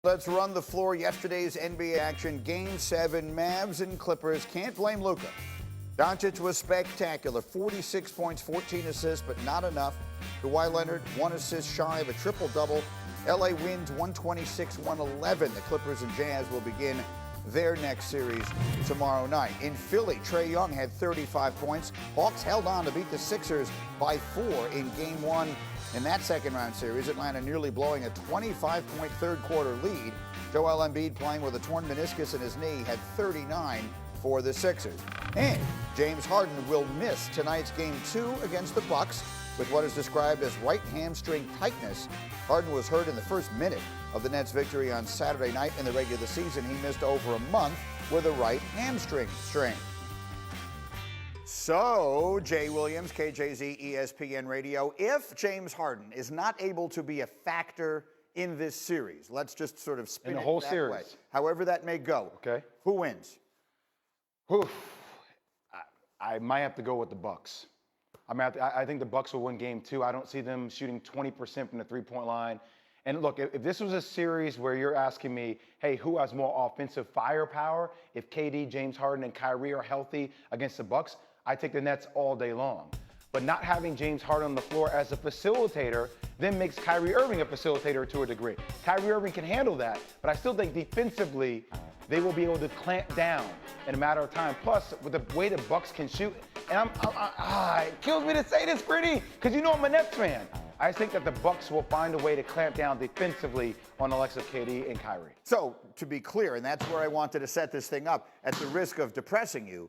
Let's run the floor. Yesterday's NBA action, Game 7, Mavs and Clippers. Can't blame Luka. Doncic was spectacular. 46 points, 14 assists, but not enough. Kawhi Leonard, 1 assist shy of a triple-double. LA wins 126-111. The Clippers and Jazz will begin their next series tomorrow night. In Philly, Trae Young had 35 points. Hawks held on to beat the Sixers by 4 in Game 1. In that second-round series, Atlanta nearly blowing a 25-point third-quarter lead. Joel Embiid, playing with a torn meniscus in his knee, had 39 for the Sixers. And James Harden will miss tonight's Game 2 against the Bucks with what is described as right hamstring tightness. Harden was hurt in the first minute of the Nets' victory on Saturday night in the regular season. He missed over a month with a right hamstring strain. So, Jay Williams, KJZ, ESPN Radio. If James Harden is not able to be a factor in this series, let's just sort of spin in the it whole that series, way, however that may go. Okay. Who wins? I might have to go with the Bucks. I think the Bucks will win Game 2. I don't see them shooting 20% from the three-point line. And look, if this was a series where you're asking me, hey, who has more offensive firepower? If KD, James Harden, and Kyrie are healthy against the Bucks, I take the Nets all day long. But not having James Harden on the floor as a facilitator then makes Kyrie Irving a facilitator to a degree. Kyrie Irving can handle that, but I still think defensively they will be able to clamp down in a matter of time. Plus, with the way the Bucks can shoot, and it kills me to say this, Brittany, because you know I'm a Nets fan. I just think that the Bucks will find a way to clamp down defensively on the likes of KD and Kyrie. So, to be clear, and that's where I wanted to set this thing up, at the risk of depressing you,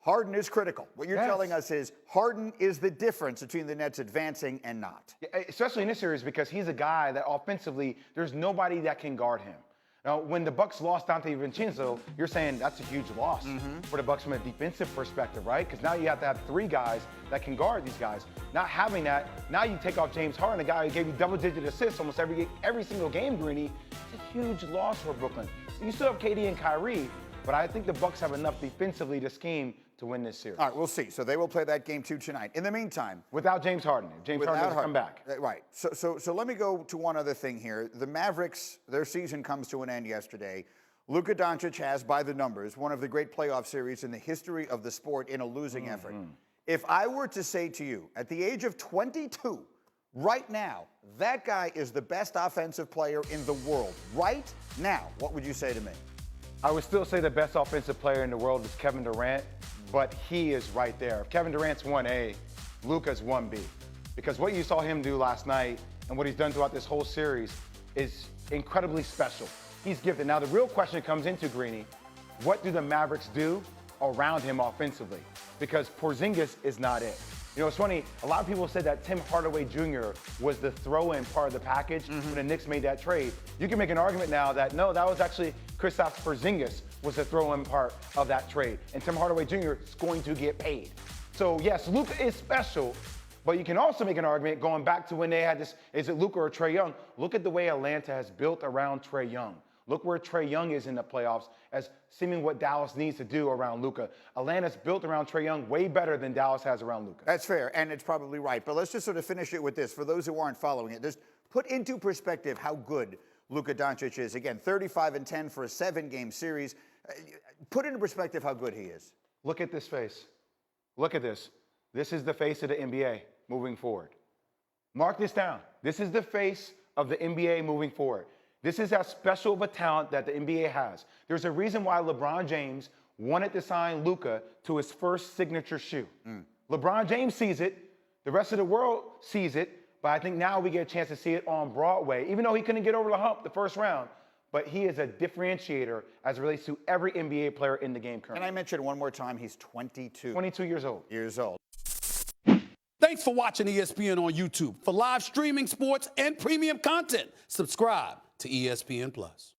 Harden is critical. What you're telling us is Harden is the difference between the Nets advancing and not. Yeah, especially in this series because he's a guy that offensively, there's nobody that can guard him. Now, when the Bucks lost Dante DiVincenzo, you're saying that's a huge loss for the Bucks from a defensive perspective, right? Because now you have to have 3 guys that can guard these guys. Not having that, now you take off James Harden, a guy who gave you double-digit assists almost every single game, Greeny. It's a huge loss for Brooklyn. So you still have KD and Kyrie, but I think the Bucks have enough defensively to scheme to win this series. All right, we'll see. So they will play that Game 2 tonight. In the meantime, without James Harden. James Harden doesn't come back. Right. So let me go to one other thing here. The Mavericks, their season comes to an end yesterday. Luka Doncic has, by the numbers, one of the great playoff series in the history of the sport in a losing effort. If I were to say to you, at the age of 22, right now, that guy is the best offensive player in the world. Right now, what would you say to me? I would still say the best offensive player in the world is Kevin Durant, but he is right there. If Kevin Durant's 1A, Luka's 1B. Because what you saw him do last night and what he's done throughout this whole series is incredibly special. He's gifted. Now, the real question comes into, Greeny, what do the Mavericks do around him offensively? Because Porzingis is not it. You know, it's funny, a lot of people said that Tim Hardaway Jr. was the throw-in part of the package when the Knicks made that trade. You can make an argument now that, no, that was actually Kristaps Porzingis was the throw-in part of that trade. And Tim Hardaway Jr. is going to get paid. So, yes, Luka is special, but you can also make an argument going back to when they had this, is it Luka or Trae Young? Look at the way Atlanta has built around Trae Young. Look where Trae Young is in the playoffs as seeming what Dallas needs to do around Luka. Atlanta's built around Trae Young way better than Dallas has around Luka. That's fair, and it's probably right. But let's just sort of finish it with this. For those who aren't following it, just put into perspective how good Luka Doncic is. Again, 35-10 for a 7-game series. Put into perspective how good he is. Look at this face. Look at this. This is the face of the NBA moving forward. Mark this down. This is the face of the NBA moving forward. This is how special of a talent that the NBA has. There's a reason why LeBron James wanted to sign Luka to his first signature shoe. LeBron James sees it. The rest of the world sees it. But I think now we get a chance to see it on Broadway, even though he couldn't get over the hump the first round. But he is a differentiator as it relates to every NBA player in the game currently. And I mentioned one more time, he's 22. 22 years old. Thanks for watching ESPN on YouTube. For live streaming sports and premium content, subscribe to ESPN+.